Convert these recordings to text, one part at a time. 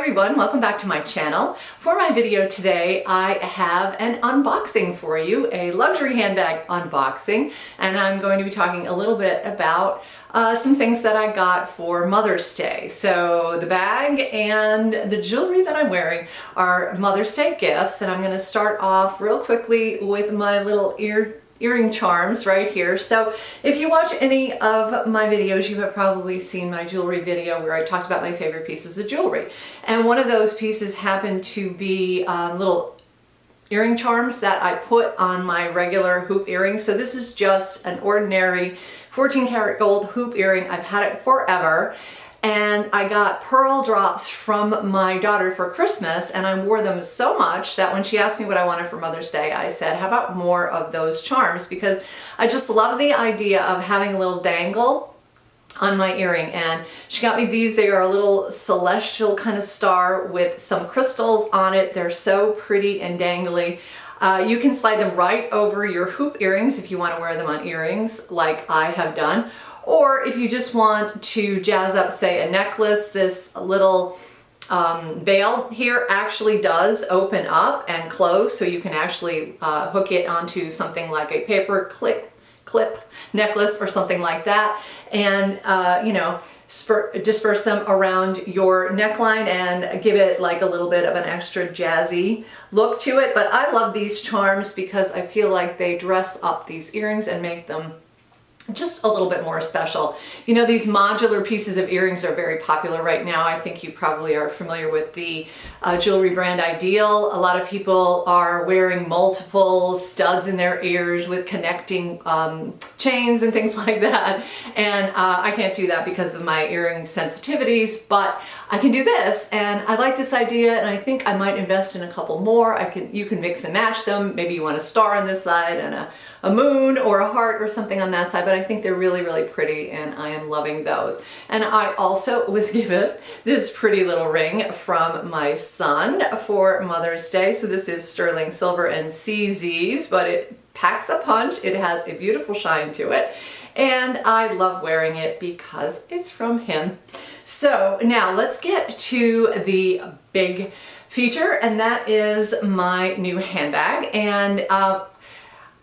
everyone, welcome back to my channel. For my video today, I have an unboxing for you, a luxury handbag unboxing, and I'm going to be talking a little bit about some things that I got for Mother's Day. So the bag and the jewelry that I'm wearing are Mother's Day gifts, and I'm going to start off real quickly with my little earring charms right here. So if you watch any of my videos, you have probably seen my jewelry video where I talked about my favorite pieces of jewelry. And one of those pieces happened to be little earring charms that I put on my regular hoop earrings. So this is just an ordinary 14 karat gold hoop earring. I've had it forever. And I got pearl drops from my daughter for Christmas, and I wore them so much that when she asked me what I wanted for Mother's Day, I said, how about more of those charms? Because I just love the idea of having a little dangle on my earring. And she got me these. They are a little celestial kind of star with some crystals on it. They're so pretty and dangly. You can slide them right over your hoop earrings if you want to wear them on earrings like I have done. Or if you just want to jazz up, say, a necklace, this little bail here actually does open up and close, so you can actually hook it onto something like a paper clip necklace or something like that, and you know, disperse them around your neckline and give it like a little bit of an extra jazzy look to it. But I love these charms because I feel like they dress up these earrings and make them just a little bit more special. You know, these modular pieces of earrings are very popular right now. I think you probably are familiar with the jewelry brand Ideal. A lot of people are wearing multiple studs in their ears with connecting chains and things like that. And I can't do that because of my earring sensitivities, but I can do this, and I like this idea, and I think I might invest in a couple more. You can mix and match them. Maybe you want a star on this side and a moon or a heart or something on that side, but I think they're really, really pretty, and I am loving those. And I also was given this pretty little ring from my son for Mother's Day. So this is sterling silver and CZs, but it packs a punch. It has a beautiful shine to it, and I love wearing it because it's from him. So now let's get to the big feature, and that is my new handbag. And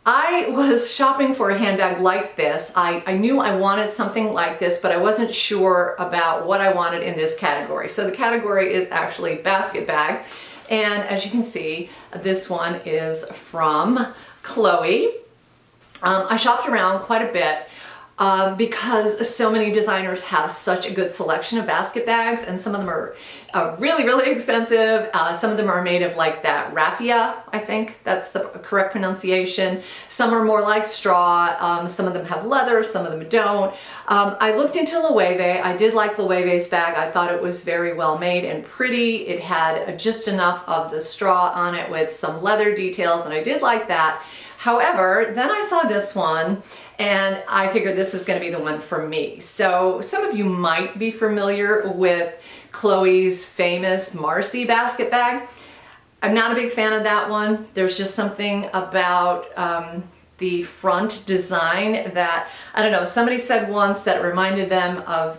I was shopping for a handbag like this. I knew I wanted something like this, but I wasn't sure about what I wanted in this category. So the category is actually basket bags. And as you can see, this one is from Chloe. I shopped around quite a bit because so many designers have such a good selection of basket bags, and some of them are really, really expensive. Some of them are made of like that raffia, I think that's the correct pronunciation. Some are more like straw. Some of them have leather, some of them don't. I looked into Loewe. I did like Loewe's bag. I thought it was very well made and pretty. It had just enough of the straw on it with some leather details, and I did like that. However, then I saw this one, and I figured this is going to be the one for me. So some of you might be familiar with Chloe's famous Marcy basket bag. I'm not a big fan of that one. There's just something about the front design that, I don't know, somebody said once that it reminded them of,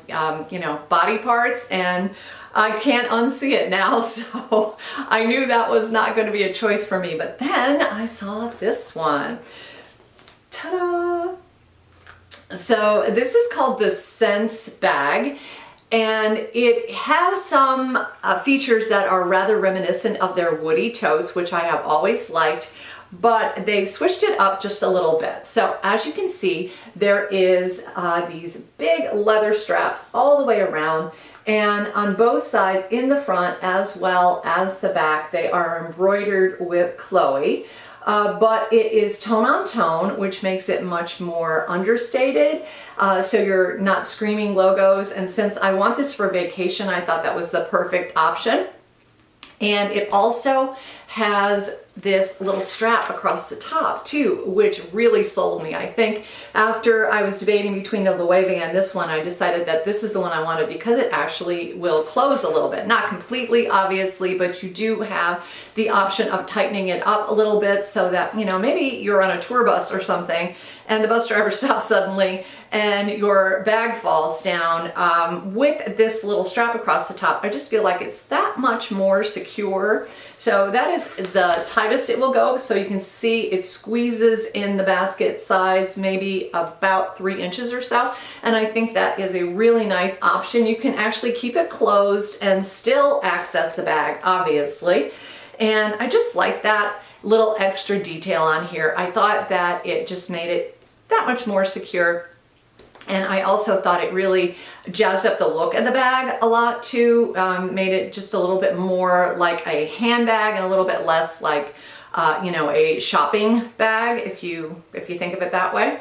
you know, body parts, and I can't unsee it now, so I knew that was not going to be a choice for me. But then I saw this one. Ta-da! So this is called the Sense bag, and it has some features that are rather reminiscent of their woody totes, which I have always liked, but they switched it up just a little bit. So as you can see, there is these big leather straps all the way around, and on both sides, in the front as well as the back, they are embroidered with Chloe. But it is tone on tone, which makes it much more understated, so you're not screaming logos. And since I want this for vacation, I thought that was the perfect option. And it also has this little strap across the top too, which really sold me. I think after I was debating between the Loewe and this one, I decided that this is the one I wanted because it actually will close a little bit. Not completely, obviously, but you do have the option of tightening it up a little bit so that, you know, maybe you're on a tour bus or something and the bus driver stops suddenly and your bag falls down. With this little strap across the top, I just feel like it's that much more secure. So that is the tightest it will go. So you can see it squeezes in the basket size maybe about 3 inches or so. And I think that is a really nice option. You can actually keep it closed and still access the bag, obviously. And I just like that little extra detail on here. I thought that it just made it that much more secure. And I also thought it really jazzed up the look of the bag a lot too, made it just a little bit more like a handbag and a little bit less like, you know, a shopping bag, if you think of it that way.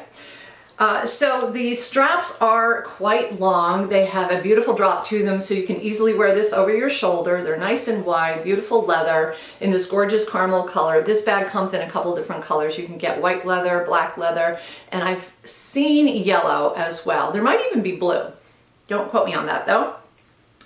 So the straps are quite long. They have a beautiful drop to them, so you can easily wear this over your shoulder. They're nice and wide, beautiful leather in this gorgeous caramel color. This bag comes in a couple different colors. You can get white leather, black leather, and I've seen yellow as well. There might even be blue. Don't quote me on that though.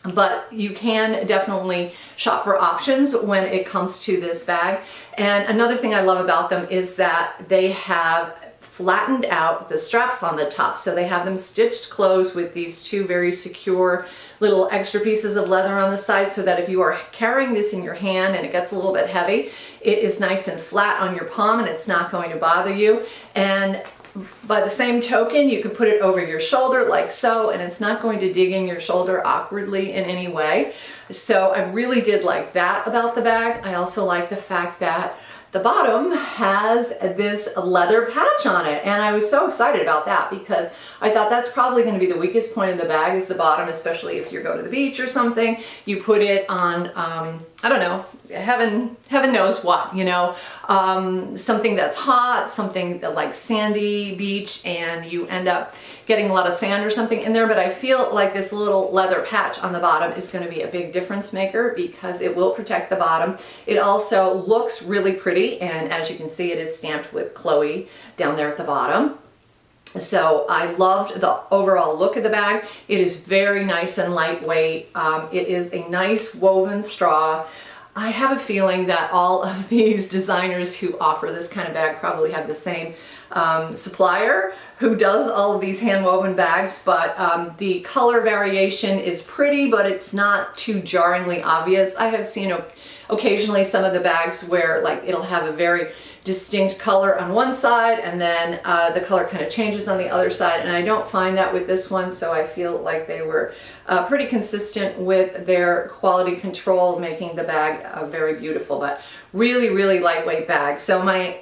But you can definitely shop for options when it comes to this bag. And another thing I love about them is that they have flattened out the straps on the top. So they have them stitched closed with these two very secure little extra pieces of leather on the side, so that if you are carrying this in your hand and it gets a little bit heavy, it is nice and flat on your palm and it's not going to bother you. And by the same token, you can put it over your shoulder like so, and it's not going to dig in your shoulder awkwardly in any way. So I really did like that about the bag. I also like the fact that the bottom has this leather patch on it, and I was so excited about that because I thought that's probably going to be the weakest point of the bag is the bottom, especially if you're going to the beach or something. You put it on, I don't know, heaven knows what, you know, something that's hot, something that like sandy beach, and you end up getting a lot of sand or something in there. But I feel like this little leather patch on the bottom is going to be a big difference maker because it will protect the bottom. It also looks really pretty, and as you can see, it is stamped with Chloe down there at the bottom. So I loved the overall look of the bag. It is very nice and lightweight. It is a nice woven straw. I have a feeling that all of these designers who offer this kind of bag probably have the same supplier who does all of these hand woven bags, but the color variation is pretty, but it's not too jarringly obvious. I have seen occasionally some of the bags where like it'll have a very distinct color on one side and then the color kind of changes on the other side, and I don't find that with this one. So I feel like they were pretty consistent with their quality control, making the bag very beautiful, but really lightweight bag. So my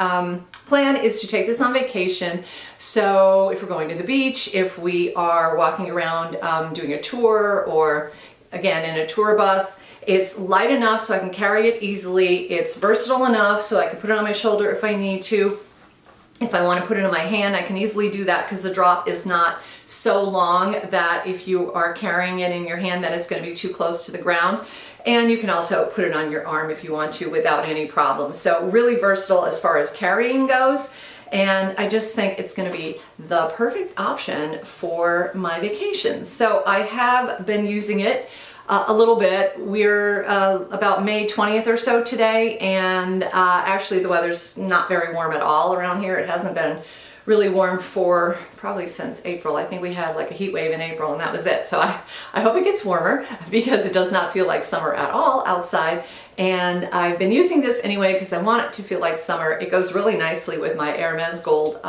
plan is to take this on vacation. So if we're going to the beach, if we are walking around doing a tour, or again in a tour bus, it's light enough so I can carry it easily. It's versatile enough so I can put it on my shoulder if I need to. If I want to put it in my hand, I can easily do that because the drop is not so long that if you are carrying it in your hand that it's going to be too close to the ground. And you can also put it on your arm if you want to without any problem. So really versatile as far as carrying goes. And I just think it's going to be the perfect option for my vacation. So I have been using it a little bit. We're about May 20th or so today, and actually the weather's not very warm at all around here. It hasn't been really warm for probably since April. I think we had like a heat wave in April and that was it. So I hope it gets warmer because it does not feel like summer at all outside. And I've been using this anyway because I want it to feel like summer. It goes really nicely with my Hermes Gold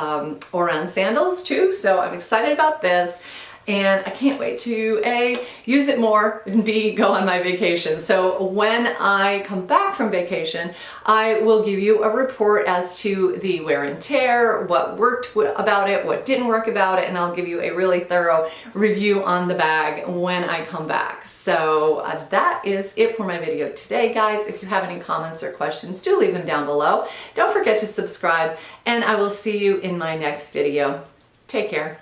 Oran sandals too. So I'm excited about this. And I can't wait to A, use it more, and B, go on my vacation. So when I come back from vacation, I will give you a report as to the wear and tear, what worked about it, what didn't work about it, and I'll give you a really thorough review on the bag when I come back. So that is it for my video today, guys. If you have any comments or questions, do leave them down below. Don't forget to subscribe, and I will see you in my next video. Take care.